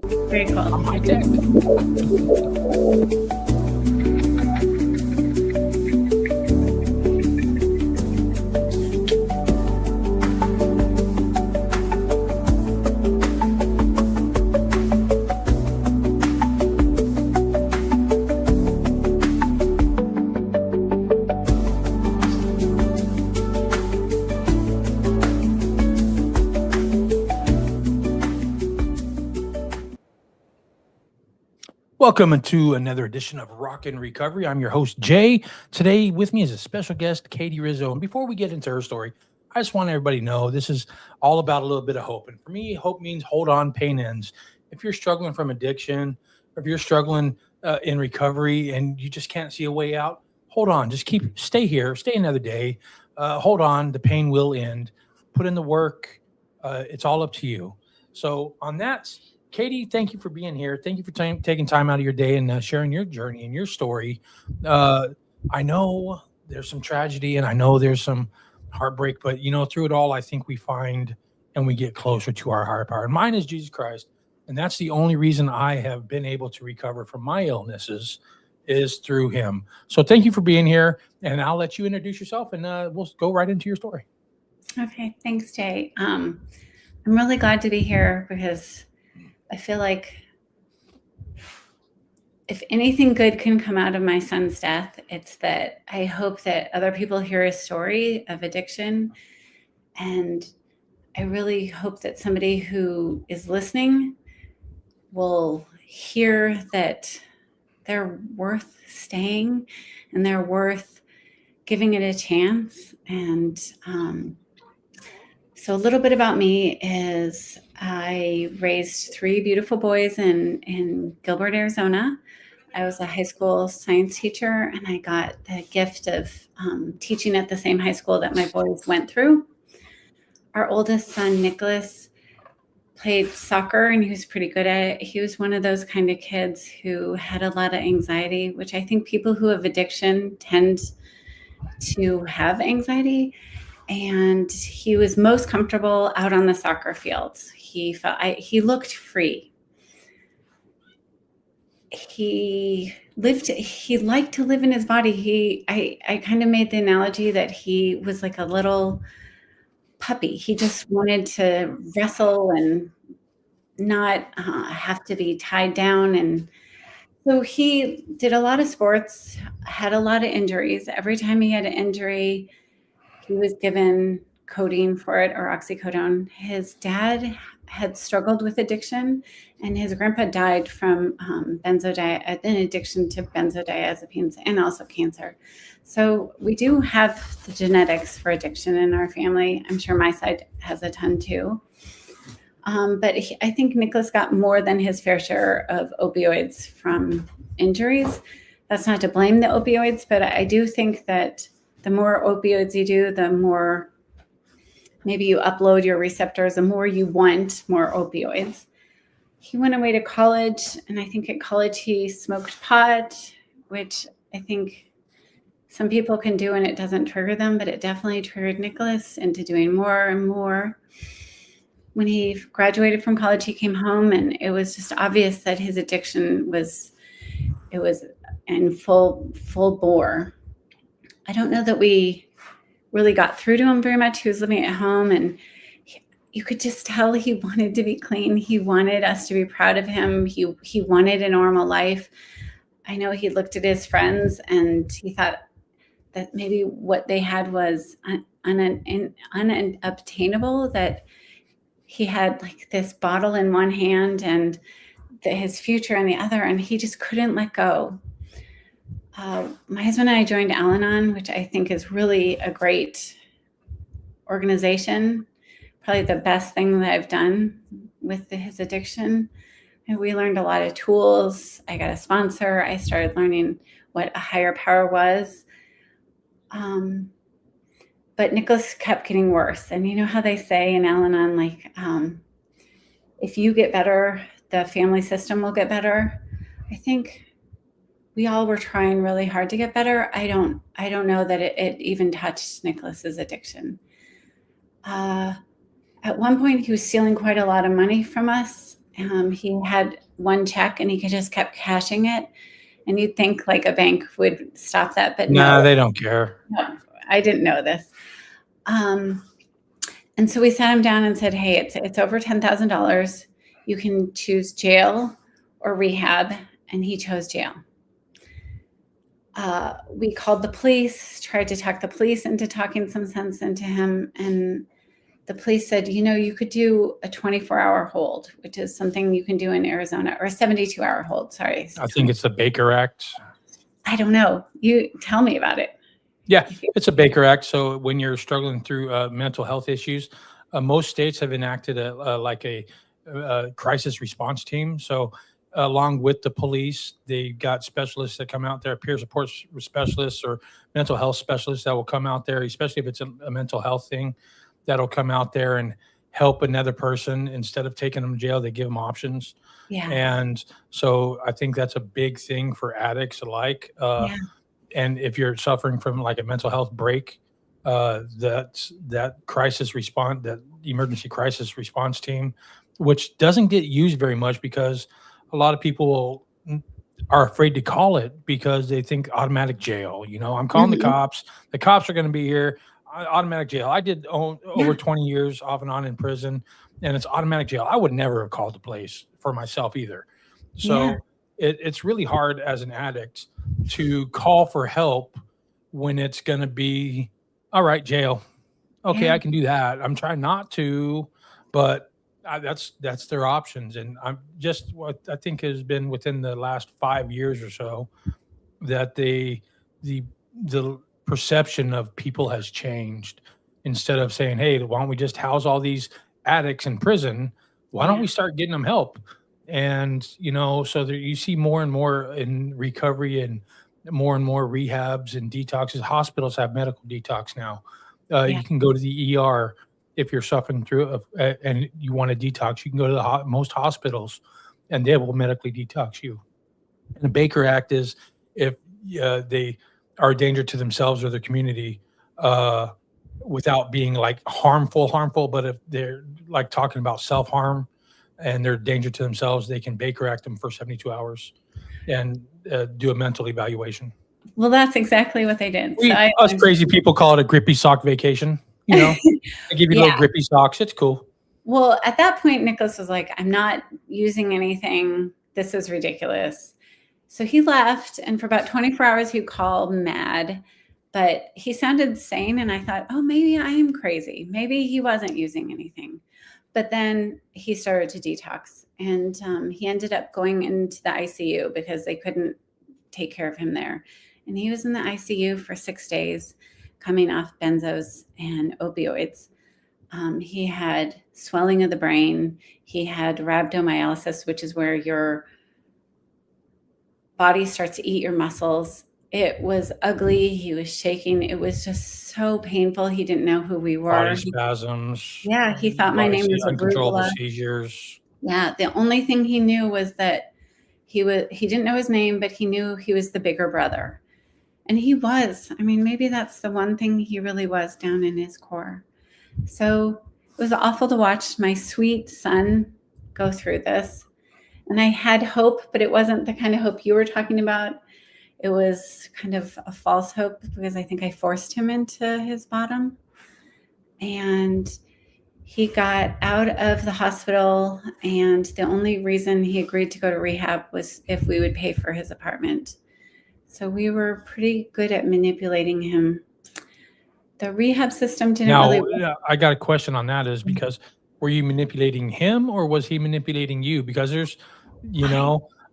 Very cool. on my deck. Welcome to another edition of Rock and Recovery. I'm your host, Jay. Today with me is a special guest, Katie Rizzo. And before we get into her story, I just want everybody to know this is all about a little bit of hope. And for me, hope means hold on, pain ends. If you're struggling from addiction, or if you're struggling in recovery and you just can't see a way out, hold on. Just stay here, stay another day. Hold on, the pain will end. Put in the work. It's all up to you. So on that, Katie, thank you for being here. Thank you for taking time out of your day and sharing your journey and your story. Uh, I know there's some tragedy and I know there's some heartbreak, but through it all, I think we find and we get closer to our higher power. And mine is Jesus Christ, and that's the only reason I have been able to recover from my illnesses is through Him. So thank you for being here, and I'll let you introduce yourself, and we'll go right into your story. Okay, thanks, Jay. I'm really glad to be here because I feel like if anything good can come out of my son's death, it's that I hope that other people hear a story of addiction. And I really hope that somebody who is listening will hear that they're worth staying and they're worth giving it a chance. And so a little bit about me is I raised 3 beautiful boys in Gilbert, Arizona. I was a high school science teacher, and I got the gift of teaching at the same high school that my boys went through. Our oldest son, Nicholas, played soccer, and he was pretty good at it. He was one of those kind of kids who had a lot of anxiety, which I think people who have addiction tend to have anxiety. And he was most comfortable out on the soccer field. He looked free. He liked to live in his body. I kind of made the analogy that he was like a little puppy. He just wanted to wrestle and not have to be tied down. And so he did a lot of sports, had a lot of injuries. Every time he had an injury, he was given codeine for it, or oxycodone. His dad had struggled with addiction, and his grandpa died from an addiction to benzodiazepines and also cancer. So we do have the genetics for addiction in our family. I'm sure my side has a ton too. But I think Nicholas got more than his fair share of opioids from injuries. That's not to blame the opioids, but I do think that the more opioids you do, the more maybe you upload your receptors, the more you want more opioids. He went away to college, and I think at college he smoked pot, which I think some people can do and it doesn't trigger them, but it definitely triggered Nicholas into doing more and more. When he graduated from college, he came home, and it was just obvious that his addiction was in full bore. I don't know that we really got through to him very much. He was living at home, and you could just tell he wanted to be clean. He wanted us to be proud of him. He wanted a normal life. I know he looked at his friends and he thought that maybe what they had was unobtainable, that he had like this bottle in one hand and his future in the other, and he just couldn't let go. My husband and I joined Al-Anon, which I think is really a great organization, probably the best thing that I've done with his addiction. And we learned a lot of tools. I got a sponsor. I started learning what a higher power was. But Nicholas kept getting worse. And you know how they say in Al-Anon, like, if you get better, the family system will get better. I think we all were trying really hard to get better. I don't know that it even touched Nicholas's addiction. At one point, he was stealing quite a lot of money from us, He had one check and he could just kept cashing it. And you'd think like a bank would stop that, but Nah, no, they don't care. no, I didn't know this. And so we sat him down and said, "Hey, it's over $10,000. You can choose jail or rehab," and he chose jail. We called the police, tried to talk the police into talking some sense into him, and the police said, you could do a 24-hour hold, which is something you can do in Arizona, or a 72-hour hold. Sorry. I think it's the Baker Act. I don't know. You tell me about it. Yeah, it's a Baker Act. So when you're struggling through mental health issues, most states have enacted a crisis response team. So along with the police, they got specialists that come out there, peer support specialists or mental health specialists that will come out there, especially if it's a mental health thing, that'll come out there and help another person. Instead of taking them to jail, they give them options. Yeah. And so I think that's a big thing for addicts alike. Yeah. And if you're suffering from like a mental health break, that emergency crisis response team, which doesn't get used very much because a lot of people are afraid to call it because they think automatic jail. I'm calling the cops. The cops are going to be here. Automatic jail. I did over 20 years off and on in prison, and it's automatic jail. I would never have called the police for myself either. So it's really hard as an addict to call for help when it's going to be, all right, jail. Okay, I can do that. I'm trying not to, but that's their options. And I'm just what I think has been within the last 5 years or so that the perception of people has changed. Instead of saying, hey, why don't we just house all these addicts in prison? Why don't we start getting them help? And so that you see more and more in recovery and more rehabs and detoxes. Hospitals have medical detox now. You can go to the ER if you're suffering through and you want to detox. You can go to most hospitals and they will medically detox you. And the Baker Act is if they are a danger to themselves or their community without being like harmful, but if they're like talking about self-harm and they're a danger to themselves, they can Baker Act them for 72 hours and do a mental evaluation. Well, that's exactly what they did. Us crazy people call it a grippy sock vacation. They give you little grippy socks. It's cool. Well, at that point, Nicholas was like, I'm not using anything. This is ridiculous. So he left, and for about 24 hours, he'd call mad, but he sounded sane. And I thought, oh, maybe I am crazy. Maybe he wasn't using anything. But then he started to detox, and he ended up going into the ICU because they couldn't take care of him there. And he was in the ICU for 6 days, coming off benzos and opioids. He had swelling of the brain. He had rhabdomyolysis, which is where your body starts to eat your muscles. It was ugly. He was shaking. It was just so painful. He didn't know who we were. Body spasms. Yeah, he thought my name was uncontrollable arugula. Seizures. Yeah, the only thing he knew was that he didn't know his name, but he knew he was the bigger brother. And he was. I mean, maybe that's the one thing he really was down in his core. So it was awful to watch my sweet son go through this. And I had hope, but it wasn't the kind of hope you were talking about. It was kind of a false hope because I think I forced him into his bottom. And he got out of the hospital, and the only reason he agreed to go to rehab was if we would pay for his apartment. So we were pretty good at manipulating him. The rehab system didn't really work. I got a question on that is because were you manipulating him or was he manipulating you? Because there's,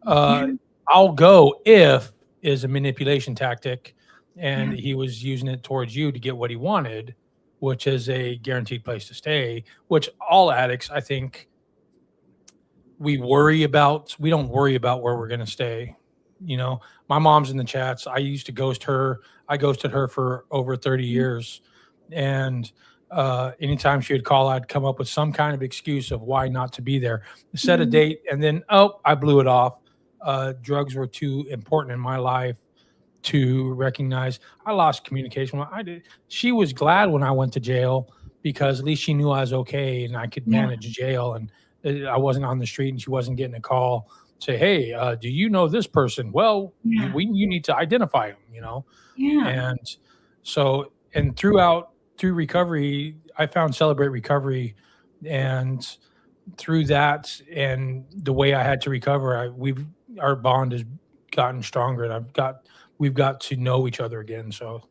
I'll go if is a manipulation tactic, and he was using it towards you to get what he wanted, which is a guaranteed place to stay, which all addicts, I think, we don't worry about where we're going to stay. My mom's in the chats. I used to ghost her. I ghosted her for over 30 years. And anytime she would call, I'd come up with some kind of excuse of why not to be there, set a date, and then, I blew it off. Drugs were too important in my life to recognize. I lost communication. She was glad when I went to jail because at least she knew I was okay and I could manage jail. And I wasn't on the street and she wasn't getting a call say, "Hey, do you know this person?" Well, Yeah. you need to identify them, you know. Yeah. And so, and through recovery, I found Celebrate Recovery, and through that and the way I had to recover, our bond has gotten stronger, and we've got to know each other again. So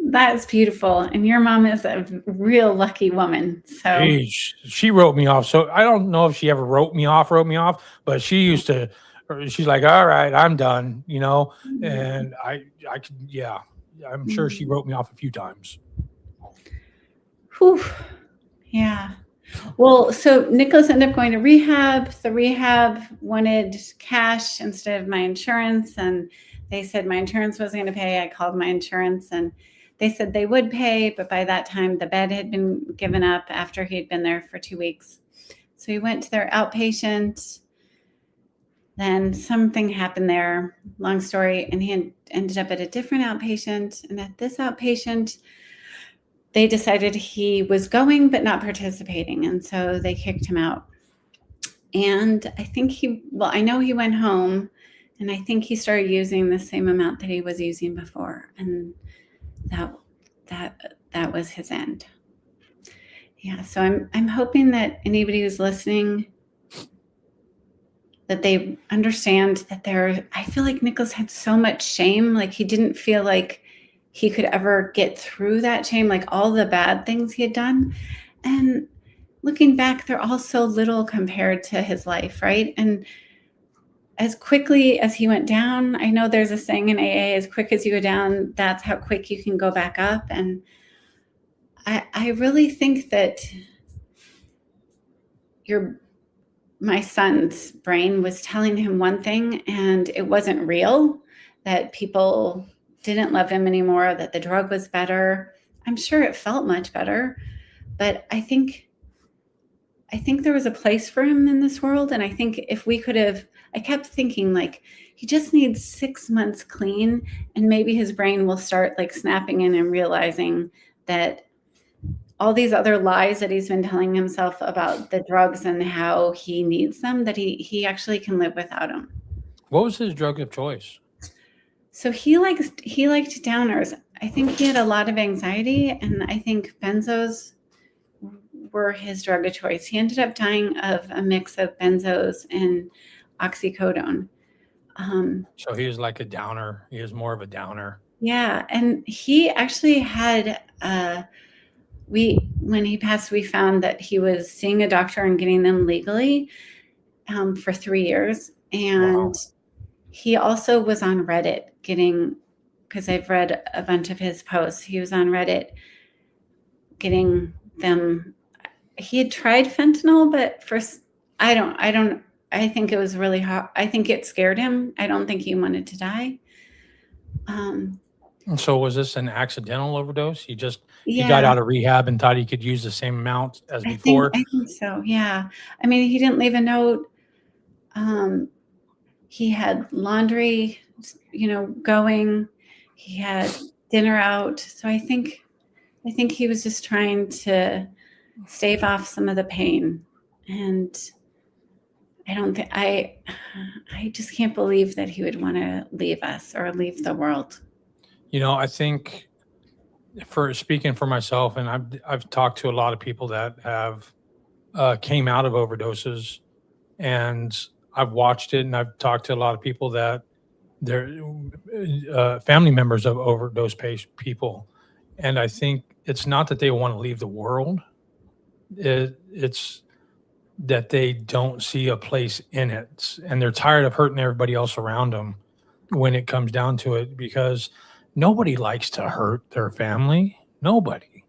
That's beautiful. And your mom is a real lucky woman. So, she wrote me off. So I don't know if she ever wrote me off, but she used to. She's like, "All right, I'm done," you know. And I could, yeah, I'm sure she wrote me off a few times. whew, yeah. Well, so Nicholas ended up going to rehab. The rehab wanted cash instead of my insurance. And they said my insurance wasn't going to pay. I called my insurance and they said they would pay. But by that time, the bed had been given up after he'd been there for 2 weeks. So he went to their outpatient. Then something happened there, long story. And he ended up at a different outpatient. And at this outpatient, they decided he was going but not participating, and so they kicked him out. And I know he went home, and I think he started using the same amount that he was using before, and that was his end. Yeah, so I'm hoping that anybody who's listening, that they understand that I feel like Nicholas had so much shame, like he didn't feel like he could ever get through that shame, like all the bad things he had done. And looking back, they're all so little compared to his life, right? And as quickly as he went down, I know there's a saying in AA, as quick as you go down, that's how quick you can go back up. And I really think that my son's brain was telling him one thing and it wasn't real, that people didn't love him anymore, that the drug was better. I'm sure it felt much better, but I think there was a place for him in this world. And I think if we could have, I kept thinking like, he just needs 6 months clean and maybe his brain will start like snapping in and realizing that all these other lies that he's been telling himself about the drugs and how he needs them, that he actually can live without them. What was his drug of choice? So he liked downers. I think he had a lot of anxiety, and I think benzos were his drug of choice. He ended up dying of a mix of benzos and oxycodone. So he was like a downer. He was more of a downer. Yeah, and he actually had when he passed, we found that he was seeing a doctor and getting them legally for 3 years, and wow. He also was on Reddit because I've read a bunch of his posts. He was on Reddit getting them. He had tried fentanyl, but first, I think it was really hard. I think it scared him. I don't think he wanted to die. So was this an accidental overdose? He got out of rehab and thought he could use the same amount as before? I think so, yeah. I mean, he didn't leave a note. He had laundry, going. He had dinner out. So I think he was just trying to stave off some of the pain. And I just can't believe that he would want to leave us or leave the world. I think, for speaking for myself, and I've talked to a lot of people that have came out of overdoses, and I've watched it, and I've talked to a lot of people that they're family members of overdose people, and I think it's not that they want to leave the world; it's that they don't see a place in it, and they're tired of hurting everybody else around them when it comes down to it, because nobody likes to hurt their family. Nobody.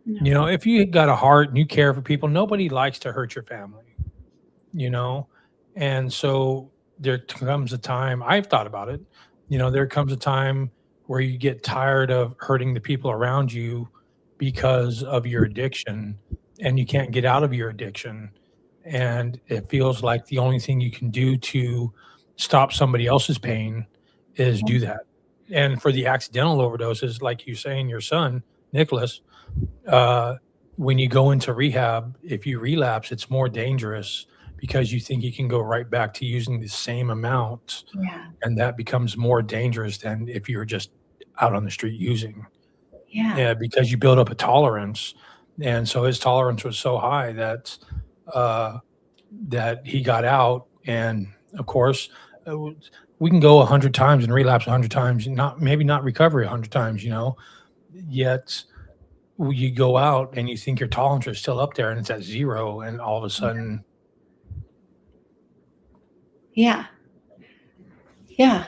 No. If you got a heart and you care for people, nobody likes to hurt your family, And so there comes a time, I've thought about it, there comes a time where you get tired of hurting the people around you because of your addiction, and you can't get out of your addiction. And it feels like the only thing you can do to stop somebody else's pain is do that. And for the accidental overdoses, like you saying, your son, Nicholas, when you go into rehab, if you relapse, it's more dangerous because you think you can go right back to using the same amount, Yeah. and that becomes more dangerous than if you were just out on the street using. Yeah. Yeah, because you build up a tolerance, and so his tolerance was so high that uh, that he got out, and of course, we can go 100 times and relapse 100 times, not maybe not recover 100 times, Yet you go out and you think your tolerance is still up there, and it's at zero, and all of a sudden, Yeah. Yeah.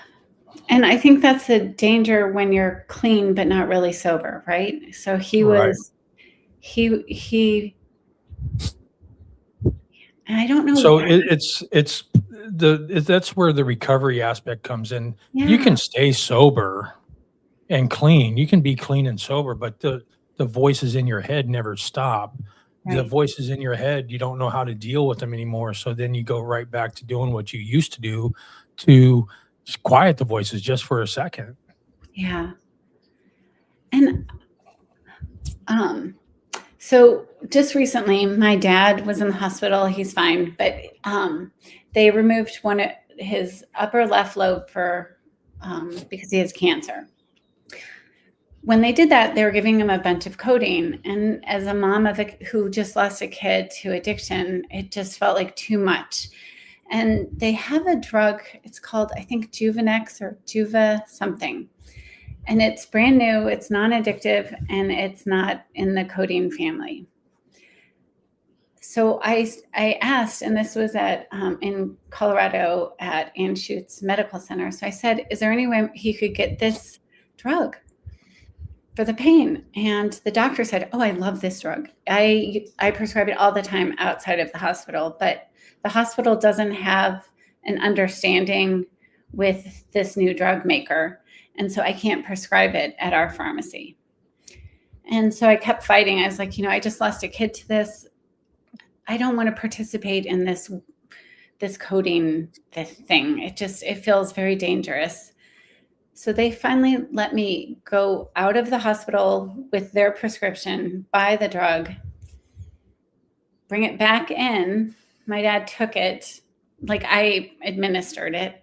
And I think that's the danger when you're clean but not really sober, right? So right. he and I don't know So why. that's where the recovery aspect comes in. You Yeah, can stay sober and clean. You can be clean and sober, but the voices in your head never stop. The right. voices in your head, you don't know how to deal with them anymore. So then you go right back to doing what you used to do to quiet the voices just for a second. Yeah. And um so just recently my dad was in the hospital. He's fine, but they removed one of his upper left lobe for because he has cancer. When they did that, they were giving him a bunch of codeine. And as a mom who just lost a kid to addiction, it just felt like too much. And they have a drug, it's called, I think, Juvenex or Juva something. And it's brand new, it's non addictive, and it's not in the codeine family. So I asked, and this was at in Colorado at Anschutz Medical Center. So I said, "Is there any way he could get this drug for the pain?" And the doctor said, "Oh, I love this drug. I prescribe it all the time outside of the hospital, but the hospital doesn't have an understanding with this new drug maker, and so I can't prescribe it at our pharmacy." And so I kept fighting. I was like, I just lost a kid to this. I don't want to participate in this coding thing. It feels very dangerous. So they finally let me go out of the hospital with their prescription, buy the drug, bring it back in. My dad took it, like I administered it.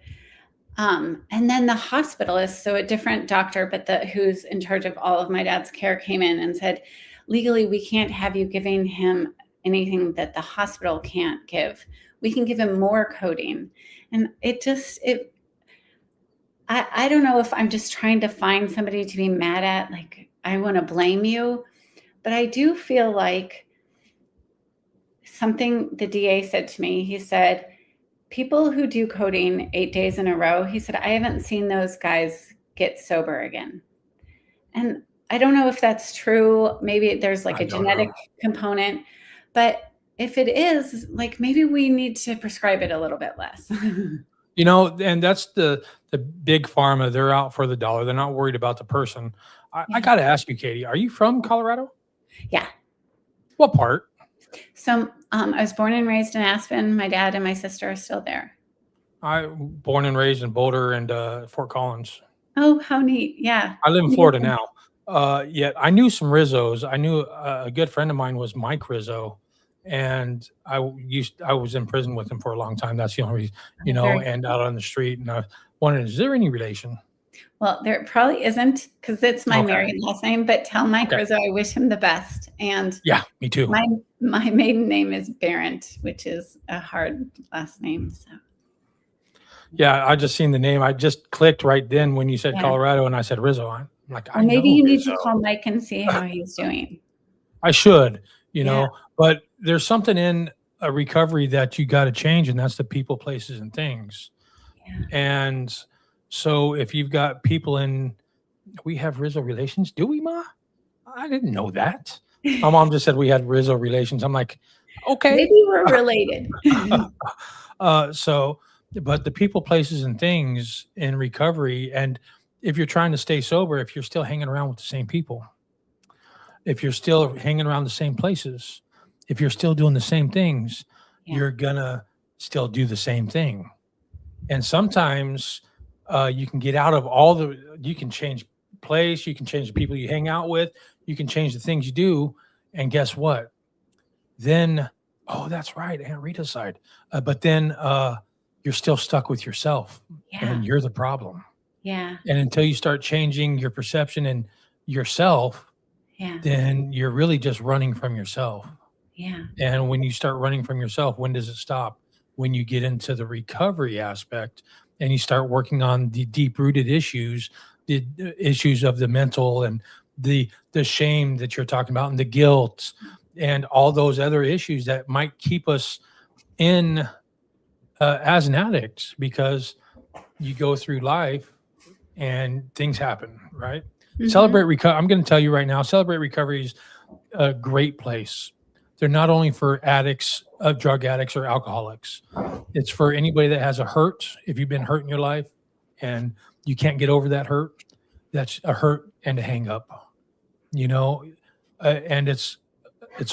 And then the hospitalist, so a different doctor, but who's in charge of all of my dad's care, came in and said, legally, we can't have you giving him anything that the hospital can't give. We can give him more codeine. And I don't know if I'm just trying to find somebody to be mad at, like I want to blame you, but I do feel like something the DA said to me. He said, people who do codeine 8 days in a row, he said, I haven't seen those guys get sober again. And I don't know if that's true. Maybe there's like I a don't know. genetic component, but if it is, like maybe we need to prescribe it a little bit less. And that's the big pharma. They're out for the dollar. They're not worried about the person. I Yeah. got to ask you, Katie, are you from Colorado? Yeah. What part? So I was born and raised in Aspen. My dad and my sister are still there. I born and raised in Boulder and Fort Collins. Oh, how neat. Yeah. I live in Florida now. Yet I knew some Rizzos. I knew a good friend of mine was Mike Rizzo, and I was in prison with him for a long time. That's the only reason, Very and out on the street. And I wondered, is there any relation? well. There probably isn't because it's my Okay. married last name, but tell Mike Okay. Rizzo I wish him the best. And Yeah, me too. my maiden name is Barrett, which is a hard last name. So Yeah, I just seen the name. I just clicked right then when you said yeah. Colorado, and I said Rizzo. I'm like, Or I maybe know you need to Rizzo. call Mike and see how he's doing. I should, Yeah. but there's something in a recovery that you got to change, and that's the people, places, and things. Yeah. And so if you've got people we have Rizzo relations, do we, Ma? I didn't know that. My mom just said we had Rizzo relations. I'm like, okay. Maybe we're related. So, but the people, places, and things in recovery, and if you're trying to stay sober, if you're still hanging around with the same people, if you're still hanging around the same places, if you're still doing the same things, Yeah. you're gonna still do the same thing. And sometimes you can get out of you can change place, you can change the people you hang out with, you can change the things you do, And guess what? Then, oh, that's right, Aunt Rita's side. But then you're still stuck with yourself, Yeah. and you're the problem. Yeah. And until you start changing your perception and yourself, Yeah. then you're really just running from yourself. Yeah. And when you start running from yourself, when does it stop? When you get into the recovery aspect and you start working on the deep rooted issues, the issues of the mental and the shame that you're talking about and the guilt and all those other issues that might keep us in as an addict, because you go through life and things happen, right? Mhm. Celebrate recovery. I'm going to tell you right now, Celebrate Recovery is a great place. They're not only for addicts, drug addicts or alcoholics. It's for anybody that has a hurt. If you've been hurt in your life and you can't get over that hurt, that's a hurt and a hang up, you know, and it's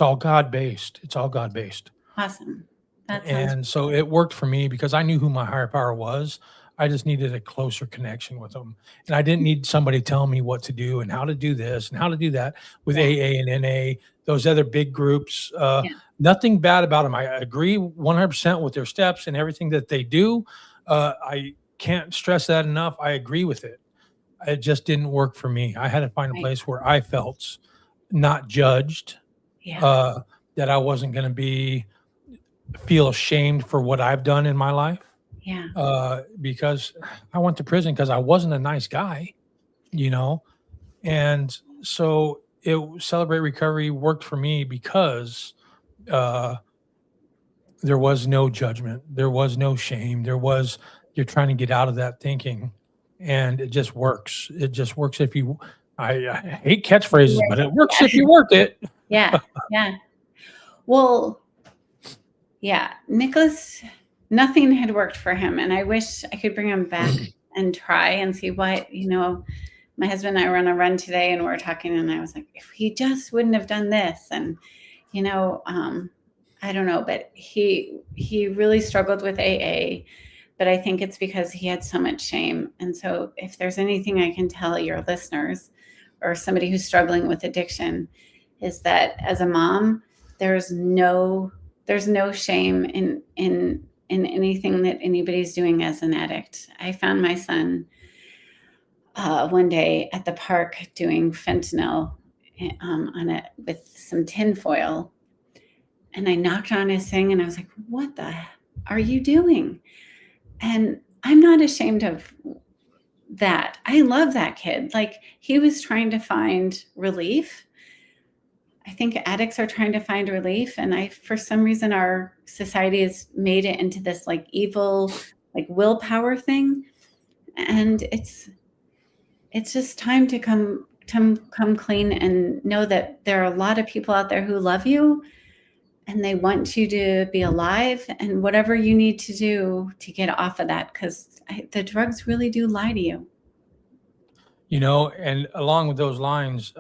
all God based. It's all God based. Awesome. That sounds And so it worked for me because I knew who my higher power was. I just needed a closer connection with them. And I didn't need somebody telling me what to do and how to do this and how to do that with yeah. AA and NA, those other big groups. Yeah. Nothing bad about them. I agree 100% with their steps and everything that they do. I can't stress that enough. I agree with it. It just didn't work for me. I had to find a Right. place where I felt not judged, Yeah. that I wasn't going to feel ashamed for what I've done in my life, Yeah. because I went to prison because I wasn't a nice guy, you know? And so Celebrate Recovery worked for me because uh, there was no judgment. There was no shame. You're trying to get out of that thinking, and it just works. It just works if you, I hate catchphrases, but it works if you work it. Yeah. Yeah. Well, yeah, Nicholas, nothing had worked for him, and I wish I could bring him back and try and see what, my husband and I were on a run today and we were talking, and I was like, if he just wouldn't have done this, and I don't know, but he really struggled with AA, but I think it's because he had so much shame. And so if there's anything I can tell your listeners or somebody who's struggling with addiction, is that as a mom, there's no shame in anything that anybody's doing as an addict. I found my son one day at the park doing fentanyl on it with some tinfoil, and I knocked on his thing, and I was like, "What the are you doing?" And I'm not ashamed of that. I love that kid. Like, he was trying to find relief. I think addicts are trying to find relief, and for some reason, our society has made it into this like evil, like willpower thing, and it's just time to come clean and know that there are a lot of people out there who love you, and they want you to be alive, and whatever you need to do to get off of that, because the drugs really do lie to you. And along with those lines,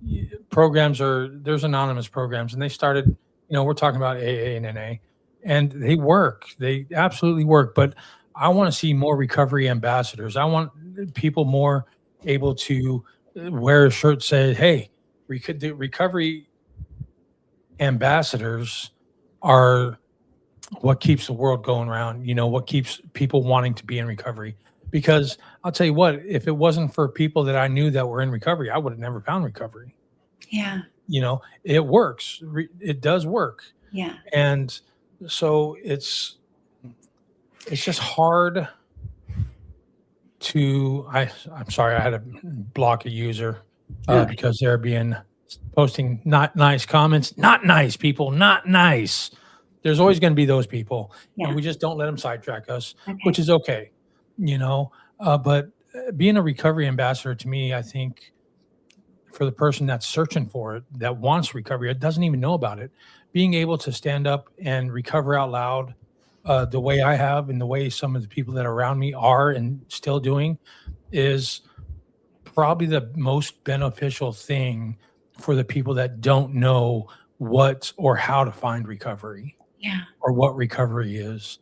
there's anonymous programs, and they started, we're talking about AA and NA, and they work. They absolutely work. But I want to see more recovery ambassadors. I want people more able to wear a shirt say, hey, the recovery ambassadors are what keeps the world going around, what keeps people wanting to be in recovery. Because I'll tell you what, if it wasn't for people that I knew that were in recovery, I would have never found recovery. Yeah. It works. It does work. Yeah. And so it's just hard I'm sorry, I had to block a user because they're posting not nice comments. Not nice, people, not nice. There's always going to be those people, and we just don't let them sidetrack us, which is okay, but being a recovery ambassador, to me, I think for the person that's searching for it, that wants recovery, it doesn't even know about it, being able to stand up and recover out loud the way I have and the way some of the people that are around me are and still doing is probably the most beneficial thing for the people that don't know what or how to find recovery. Yeah. Or what recovery is.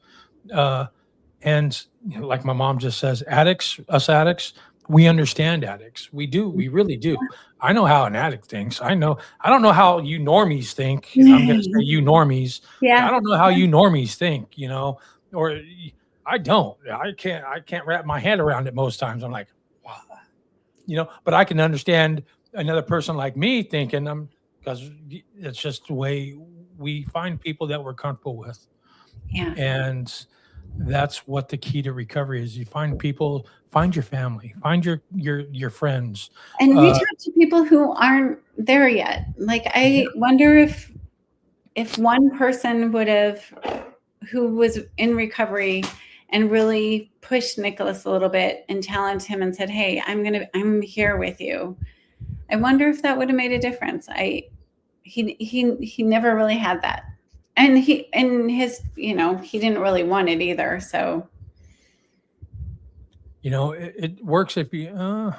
And like my mom just says, us addicts, we understand addicts. We do. We really do. I know how an addict thinks. I don't know how you normies think. I'm going to say you normies. I Yeah. don't know how you normies think, or I don't. I can't wrap my head around it most times. I'm like, wow, but I can understand another person like me thinking because it's just the way we find people that we're comfortable with. Yeah. And that's what the key to recovery is. You find people, find your family, find your friends. And reach uh out to people who aren't there yet. Like, yeah, I wonder if one person would have, who was in recovery and really pushed Nicholas a little bit and challenged him and said, "Hey, I'm here with you." I wonder if that would have made a difference. He never really had that. And he didn't really want it either. So it works if you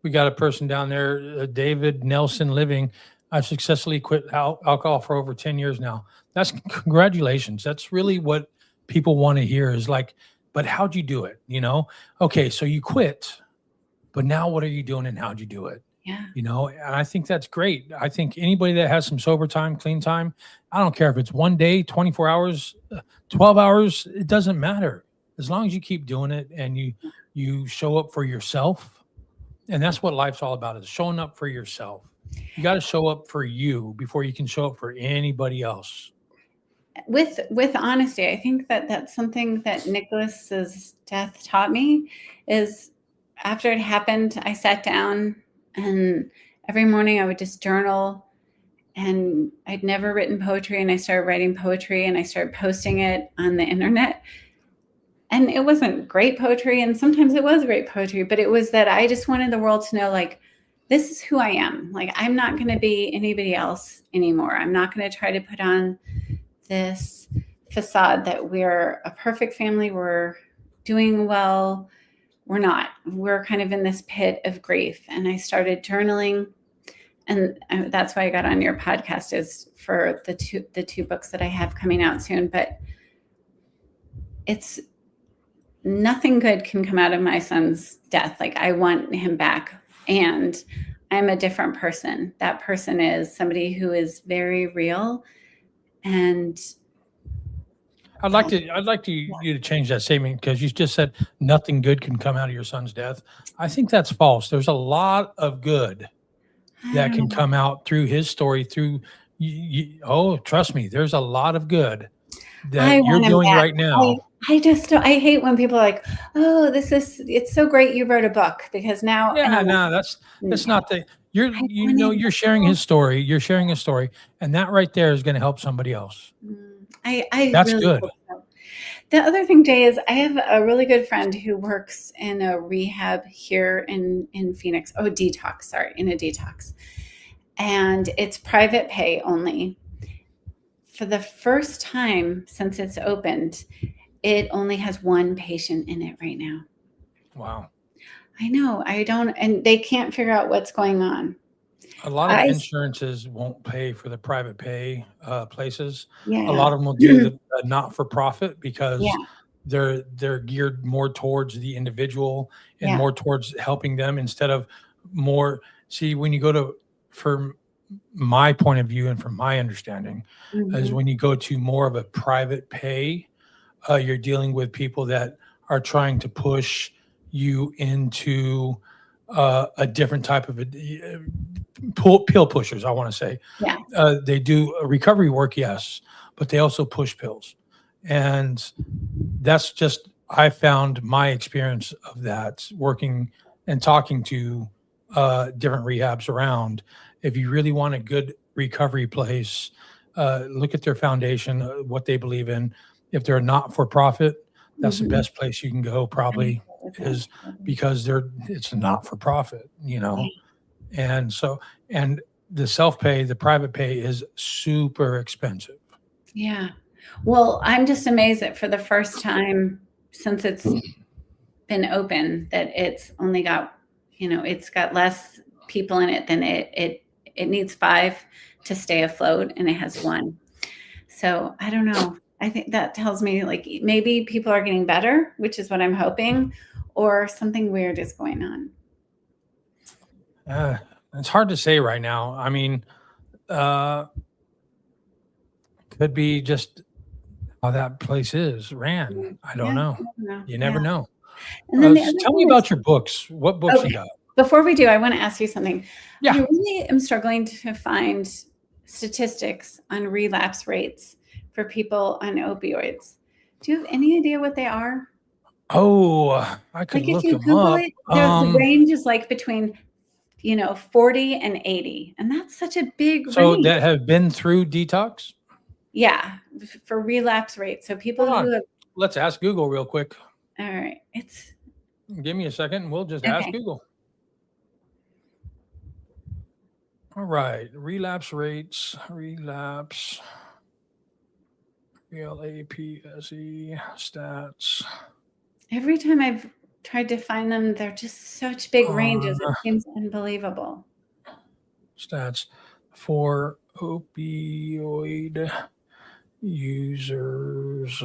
we got a person down there, David Nelson Living. I've successfully quit alcohol for over 10 years now. That's congratulations. That's really what people want to hear is like, but how'd you do it? Okay, so you quit, but now what are you doing and how'd you do it? yeah. And I think that's great. I think anybody that has some sober time, clean time, I don't care if it's one day, 24 hours, 12 hours, it doesn't matter. As long as you keep doing it and you show up for yourself. And that's what life's all about, is showing up for yourself. You got to show up for you before you can show up for anybody else. With honesty, I think that that's something that Nicholas's death taught me. Is after it happened, I sat down and every morning I would just journal. And I'd never written poetry, and I started writing poetry, and I started posting it on the internet. And it wasn't great poetry, and sometimes it was great poetry, but it was that I just wanted the world to know, like, this is who I am. Like, I'm not going to be anybody else anymore. I'm not going to try to put on this facade that we're a perfect family, we're doing well. We're not. We're kind of in this pit of grief. And I started journaling, and that's why I got on your podcast, is for the two books that I have coming out soon. But it's nothing good can come out of my son's death. Like, I want him back, and I'm a different person. That person is somebody who is very real. And I'd like you to change that statement, because you just said nothing good can come out of your son's death. I think that's false. There's a lot of good I that don't can know. come out through his story, through oh, trust me, there's a lot of good I that you're want him doing back. right now. I hate when people are like, "Oh, it's so great you wrote a book," because now, and Yeah, I'm like, no, that's not the I want him you're sharing back. his story. You're sharing his story, and that right there is going to help somebody else. I That's really good. hope so. The other thing, Jay, is I have a really good friend who works in a rehab here in Phoenix. Oh, detox, sorry, in a detox. And it's private pay only. For the first time since it's opened, it only has one patient in it right now. Wow. I know. I don't, and they can't figure out what's going on. A lot of I, insurances won't pay for the private pay places. A yeah. lot of them will do the not for profit Yeah. because they're geared more towards the individual and Yeah. more towards helping them instead of more. See, when you go to, from my point of view and from my understanding, is Hmm. when you go to more of a private pay, you're dealing with people that are trying to push you into a different type of pill pushers, I want to say. Yeah. They do recovery work, yes, but they also push pills. And that's just, I found my experience of that working and talking to different rehabs around. If you really want a good recovery place, look at their foundation, what they believe in. If they're not for profit, that's the Hmm. best place you can go, probably, is because it's not for profit, Yeah. and so, and the self pay, the private pay is super expensive. Yeah. Well, I'm just amazed that for the first time since it's been open, that it's only got, it's got less people in it than it needs five to stay afloat, and it has one. So I don't know. I think that tells me, like, maybe people are getting better, which is what I'm hoping, or something weird is going on? It's hard to say right now. I mean, uh, could be just how that place is ran. I don't Yeah, know. I don't know. You never Yeah. know. And then the other Tell me thing is, about your books. What books you okay, got? before we do, I want to ask you something. I Yeah. really am struggling to find statistics on relapse rates for people on opioids. Do you have any idea what they are? Oh, I could Like if look you them Google up. it, the range is like between 40 and 80. And that's such a big So range. that have been through detox? Yeah, for relapse rate. So people Hold who on. have, Let's ask Google real quick. all right, it's Give me a second and we'll just ask okay. Google. All right. Relapse rates, relapse, RELAPSE, stats. Every time I've tried to find them, they're just such big ranges. On It seems unbelievable. stats for opioid users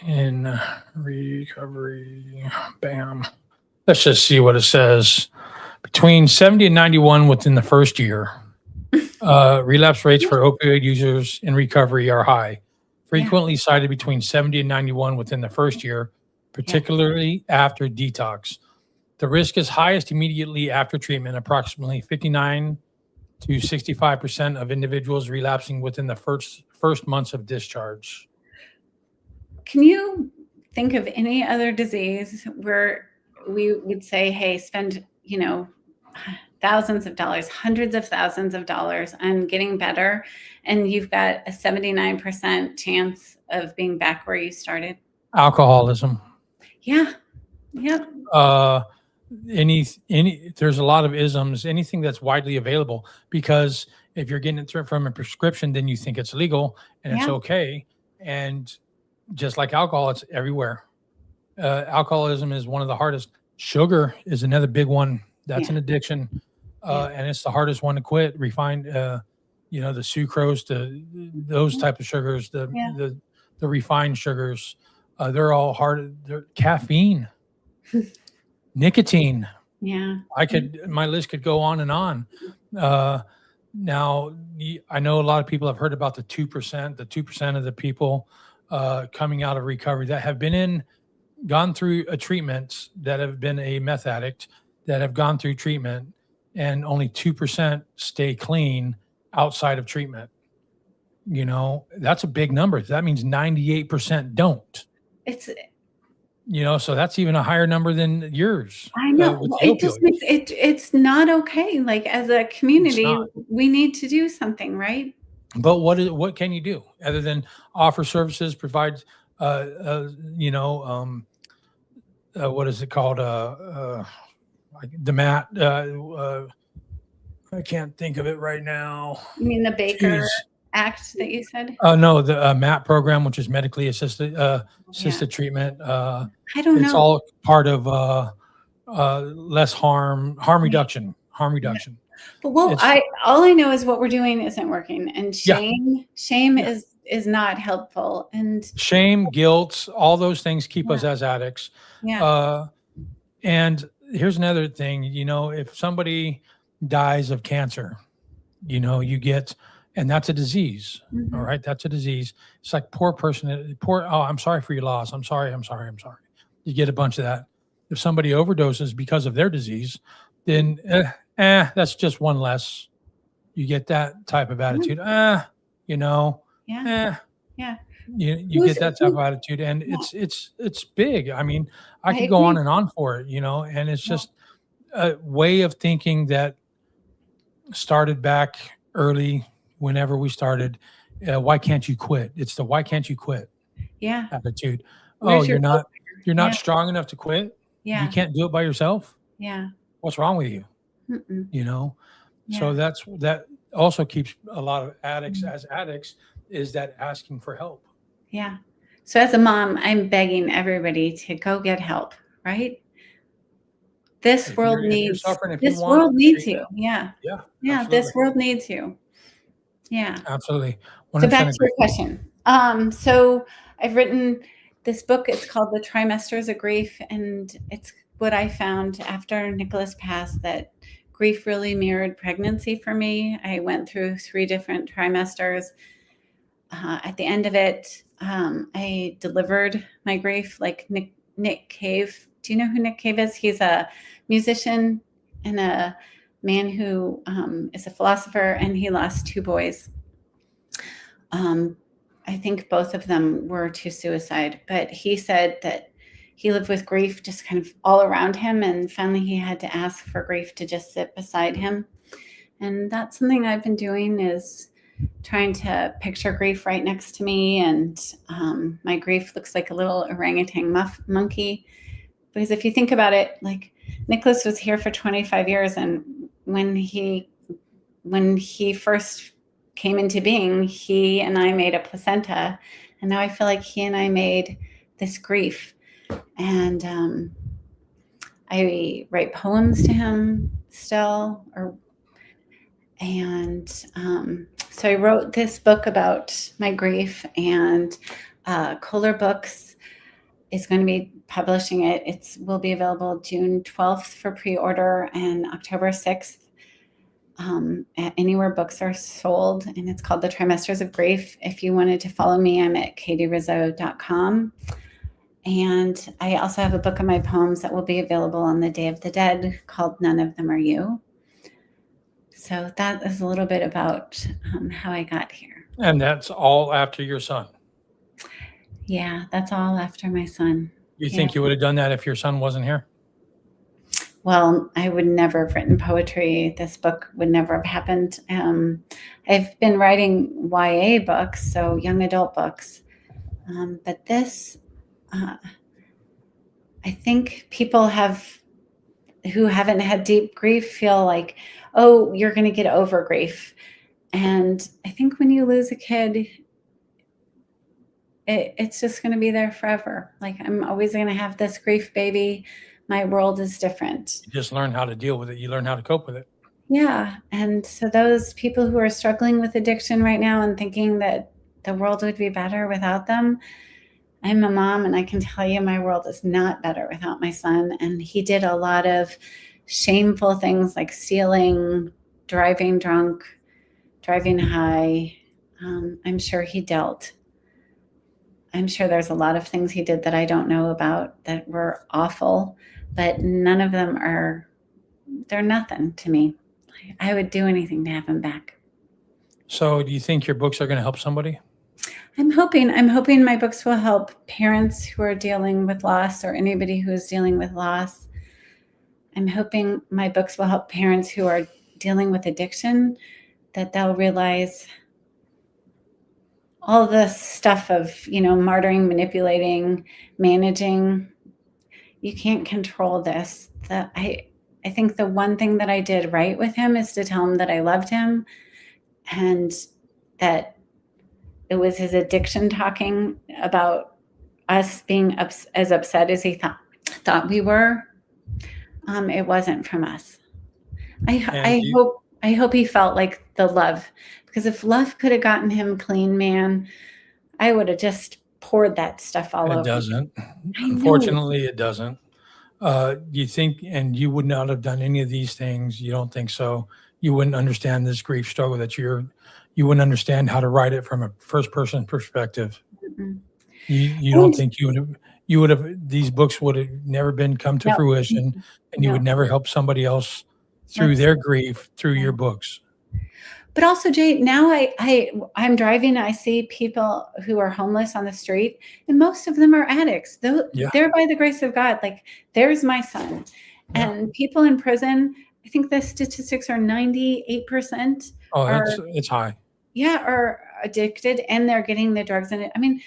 in recovery. Bam. Let's just see what it says. Between 70 and 91 within the first year. Relapse rates for opioid users in recovery are high, frequently cited between 70 and 91 within the first year, particularly after detox. The risk is highest immediately after treatment, approximately 59 to 65% of individuals relapsing within the first months of discharge. Can you think of any other disease where we would say, hey, spend, thousands of dollars, hundreds of thousands of dollars on getting better, and you've got a 79% chance of being back where you started? Alcoholism. Yeah. Yep. There's a lot of isms, anything that's widely available, because if you're getting it from a prescription, then you think it's legal and it's okay. And just like alcohol, it's everywhere. Alcoholism is one of the hardest. Sugar is another big one. That's an addiction. And it's the hardest one to quit. Refined, the sucrose, those type of sugars, the refined sugars, they're all hard. Caffeine, nicotine. Yeah. My list could go on and on. Now, I know a lot of people have heard about the 2% of the people coming out of recovery that have gone through a treatment, that have been a meth addict, that have gone through treatment, and only 2% stay clean outside of treatment. That's a big number. That means 98% don't. So that's even a higher number than yours. I know. It just makes it's not okay. Like, as a community, we need to do something, right? But what can you do other than offer services, provide, what is it called? The MAT. I can't think of it right now. You mean the Baker Act that you said? No, the MAT program, which is medically assisted treatment. I don't know. It's all part of less harm reduction. But all I know is what we're doing isn't working, and shame is not helpful. And shame, guilt, all those things keep us as addicts. And here's another thing, if somebody dies of cancer, you get, and that's a disease. Mm-hmm. All right. That's a disease. It's like oh, I'm sorry for your loss. I'm sorry. You get a bunch of that. If somebody overdoses because of their disease, then that's just one less. You get that type of attitude. You get that type of attitude, and it's big. I mean, I could go on and on for it, and it's just a way of thinking that started back early, whenever we started. Why can't you quit? It's the why can't you quit attitude. You're not strong enough to quit. You can't do it by yourself. What's wrong with you? So that also keeps a lot of addicts as addicts, is that asking for help. So as a mom, I'm begging everybody to go get help, right? This world needs you. This world needs you. This world needs you. Absolutely. 100% so back to your question. So I've written this book, it's called The Trimesters of Grief, and it's what I found after Nicholas passed, that grief really mirrored pregnancy for me. I went through 3 different trimesters. At the end of it, I delivered my grief like Nick Cave. Do you know who Nick Cave is? He's a musician and a man who is a philosopher, and he lost 2 boys. I think both of them were to suicide, but he said that he lived with grief just kind of all around him, and finally he had to ask for grief to just sit beside him. And that's something I've been doing, is trying to picture grief right next to me. And my grief looks like a little orangutan monkey. Because if you think about it, like, Nicholas was here for 25 years. And when he first came into being, he and I made a placenta. And now I feel like he and I made this grief. And I write poems to him still, so I wrote this book about my grief, and Kohler Books is going to be publishing it. It will be available June 12th for pre-order and October 6th at anywhere books are sold. And it's called The Trimesters of Grief. If you wanted to follow me, I'm at katierizzo.com. And I also have a book of my poems that will be available on the Day of the Dead called None of Them Are You. So that is a little bit about how I got here. And that's all after your son. Yeah, that's all after my son. You think you would have done that if your son wasn't here? Well, I would never have written poetry. This book would never have happened. I've been writing YA books, so young adult books. But this, I think people who haven't had deep grief feel like, oh, you're going to get over grief. And I think when you lose a kid, it's just going to be there forever. Like, I'm always going to have this grief baby. My world is different. You just learn how to deal with it. You learn how to cope with it. Yeah. And so those people who are struggling with addiction right now and thinking that the world would be better without them, I'm a mom, and I can tell you my world is not better without my son. And he did a lot of shameful things like stealing, driving drunk, driving high. I'm sure he dealt. I'm sure there's a lot of things he did that I don't know about that were awful, but none of them they're nothing to me. I would do anything to have him back. So do you think your books are going to help somebody? I'm hoping my books will help parents who are dealing with loss, or anybody who is dealing with loss. I'm hoping my books will help parents who are dealing with addiction, that they'll realize all this stuff of, martyring, manipulating, managing. You can't control this. I think the one thing that I did right with him is to tell him that I loved him, and that it was his addiction talking about us being as upset as he thought we were. It wasn't from us. I hope he felt like the love, because if love could have gotten him clean, man, I would have just poured that stuff all over. It doesn't. Unfortunately, it doesn't. You think, and you would not have done any of these things. You don't think so? You wouldn't understand this grief struggle that you wouldn't understand how to write it from a first person perspective. Mm-mm. You don't think you would have, these books would have never come to fruition, and you would never help somebody else through their grief through your books. But also, Jay, now I'm driving, I see people who are homeless on the street, and most of them are addicts. They're by the grace of God. Like, there's my son. Yeah. And people in prison, I think the statistics are 98%. Oh, it's high. Yeah, are addicted, and they're getting the drugs in it. I mean,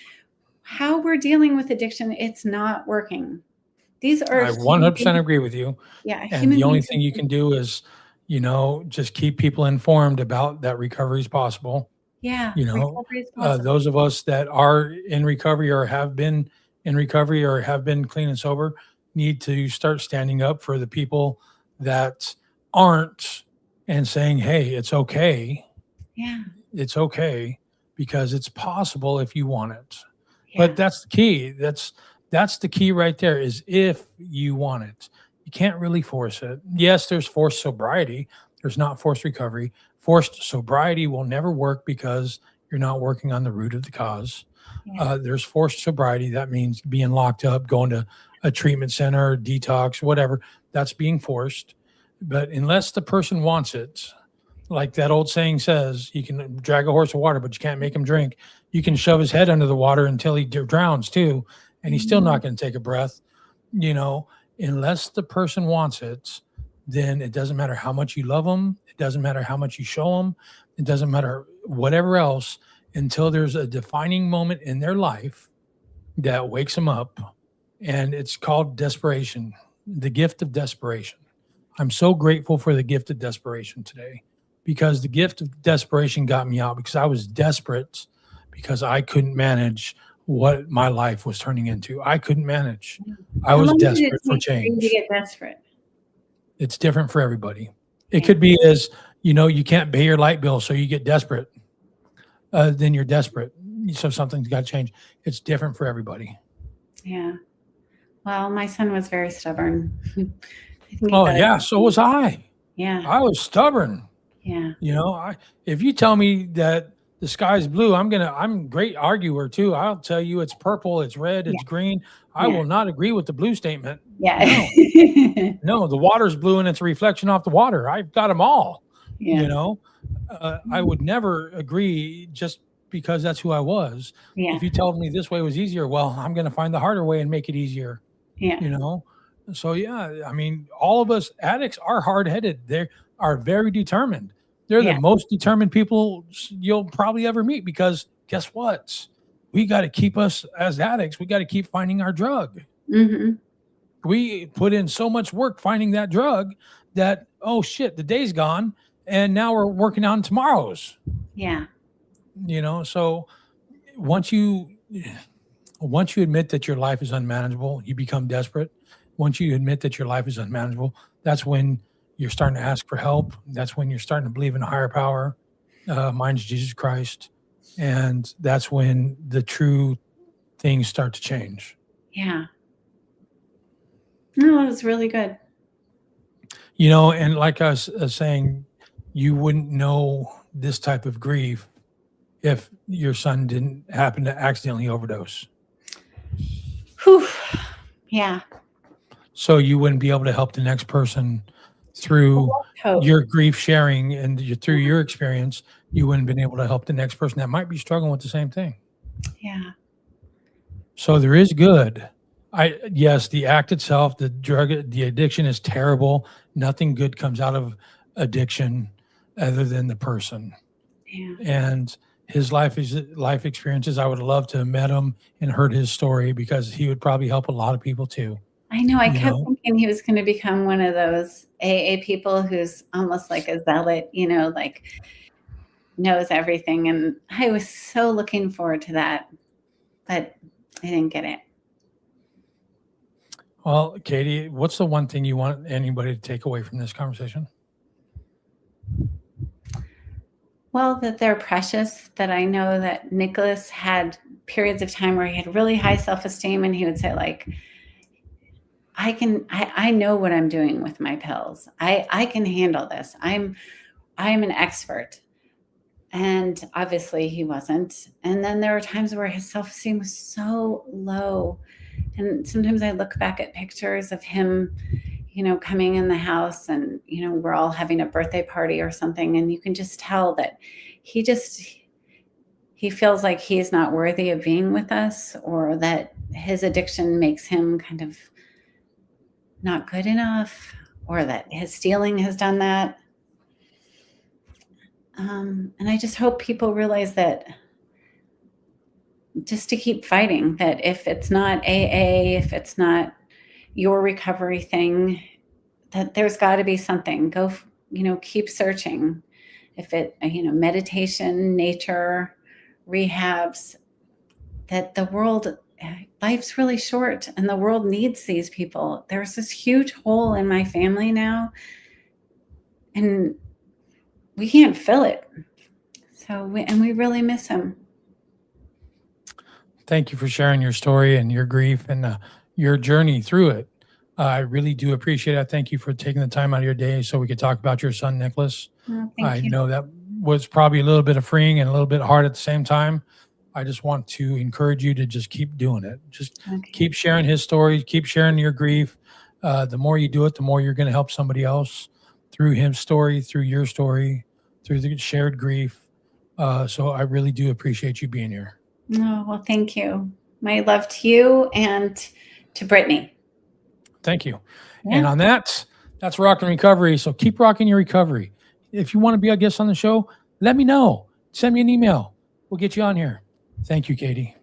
how we're dealing with addiction, it's not working. These are. I 100% agree with you. Yeah. And the only thing you can do is, just keep people informed about that recovery is possible. Yeah. Those of us that are in recovery or have been in recovery or have been clean and sober need to start standing up for the people that aren't, and saying, hey, it's okay. Yeah. It's okay, because it's possible if you want it. But Yeah. that's the key. That's the key right there is if you want it. You can't really force it. Yes, there's forced sobriety. There's not forced recovery. Forced sobriety will never work because you're not working on the root of the cause. Yeah. There's forced sobriety. That means being locked up, going to a treatment center, detox, whatever. That's being forced. But unless the person wants it, like that old saying says, you can drag a horse of water, but you can't make him drink. You can shove his head under the water until he drowns too, and he's still not Mhm. going to take a breath. You know, unless the person wants it, then it doesn't matter how much you love them. It doesn't matter how much you show them. It doesn't matter whatever else until there's a defining moment in their life that wakes them up. And it's called desperation, the gift of desperation. I'm so grateful for the gift of desperation today because the gift of desperation got me out because I was desperate because I couldn't manage what my life was turning into. I couldn't manage. I How was long did it desperate for take for you to change. get desperate? It's different for everybody. It Yeah. could be as, you can't pay your light bill, so you get desperate. Then you're desperate. So something's got to change. It's different for everybody. Yeah. Well, my son was very stubborn. I think he Oh, got it. yeah. So was I. Yeah. I was stubborn. Yeah. If you tell me that the sky's blue, I'm a great arguer too. I'll tell you it's purple, it's red, Yeah. it's green. I Yeah. will not agree with the blue statement. Yeah. No, the water's blue and it's a reflection off the water. I've got them all. Yeah. You know, I would never agree just because that's who I was. Yeah. If you told me this way was easier, well, I'm going to find the harder way and make it easier. Yeah. You know, so yeah, I mean, all of us addicts are hard headed. They are very determined. They're the Yeah. most determined people you'll probably ever meet because guess what? We got to keep us as addicts. We got to keep finding our drug. Mhm. We put in so much work finding that drug that, oh shit, the day's gone. And now we're working on tomorrow's, Yeah. So once you once you admit that your life is unmanageable, you become desperate. Once you admit that your life is unmanageable, that's when you're starting to ask for help. That's when you're starting to believe in a higher power. Mine's Jesus Christ. And that's when the true things start to change. Yeah. No, it was really good. And like I was saying, you wouldn't know this type of grief if your son didn't happen to accidentally overdose. Whew. Yeah. So you wouldn't be able to help the next person through Hope. your grief sharing and through your experience. You wouldn't have been able to help the next person that might be struggling with the same thing. Yeah. So there is good. Yes, the act itself, the drug, the addiction is terrible. Nothing good comes out of addiction other than the person. Yeah. And his life experiences. I would love to have met him and heard his story because he would probably help a lot of people too. I know. I kept thinking he was going to become one of those AA people who's almost like a zealot, like knows everything. And I was so looking forward to that, but I didn't get it. Well, Katie, what's the one thing you want anybody to take away from this conversation? Well, that they're precious, that I know that Nicholas had periods of time where he had really high self-esteem and he would say like, I know what I'm doing with my pills. I can handle this. I'm an expert. And obviously he wasn't. And then there were times where his self-esteem was so low. And sometimes I look back at pictures of him, coming in the house and, we're all having a birthday party or something. And you can just tell that he feels like he's not worthy of being with us, or that his addiction makes him kind of not good enough, or that his stealing has done that. And I just hope people realize that just to keep fighting, that if it's not AA, if it's not your recovery thing, that there's got to be something. Go, keep searching. If it, meditation, nature, rehabs, that life's really short and the world needs these people. There's this huge hole in my family now and we can't fill it. So we really miss him. Thank you for sharing your story and your grief and your journey through it. I really do appreciate it. Thank you for taking the time out of your day so we could talk about your son, Nicholas. Oh, I thank you. know that was probably a little bit of freeing and a little bit hard at the same time. I just want to encourage you to just keep doing it. Just Okay. keep sharing his story, keep sharing your grief. The more you do it, the more you're going to help somebody else through his story, through your story, through the shared grief. So I really do appreciate you being here. Oh, well, thank you. My love to you and to Brittany. Thank you. And Yeah. on that, that's Rockin' Recovery. So keep rocking your recovery. If you want to be a guest on the show, let me know. Send me an email. We'll get you on here. Thank you, Katie.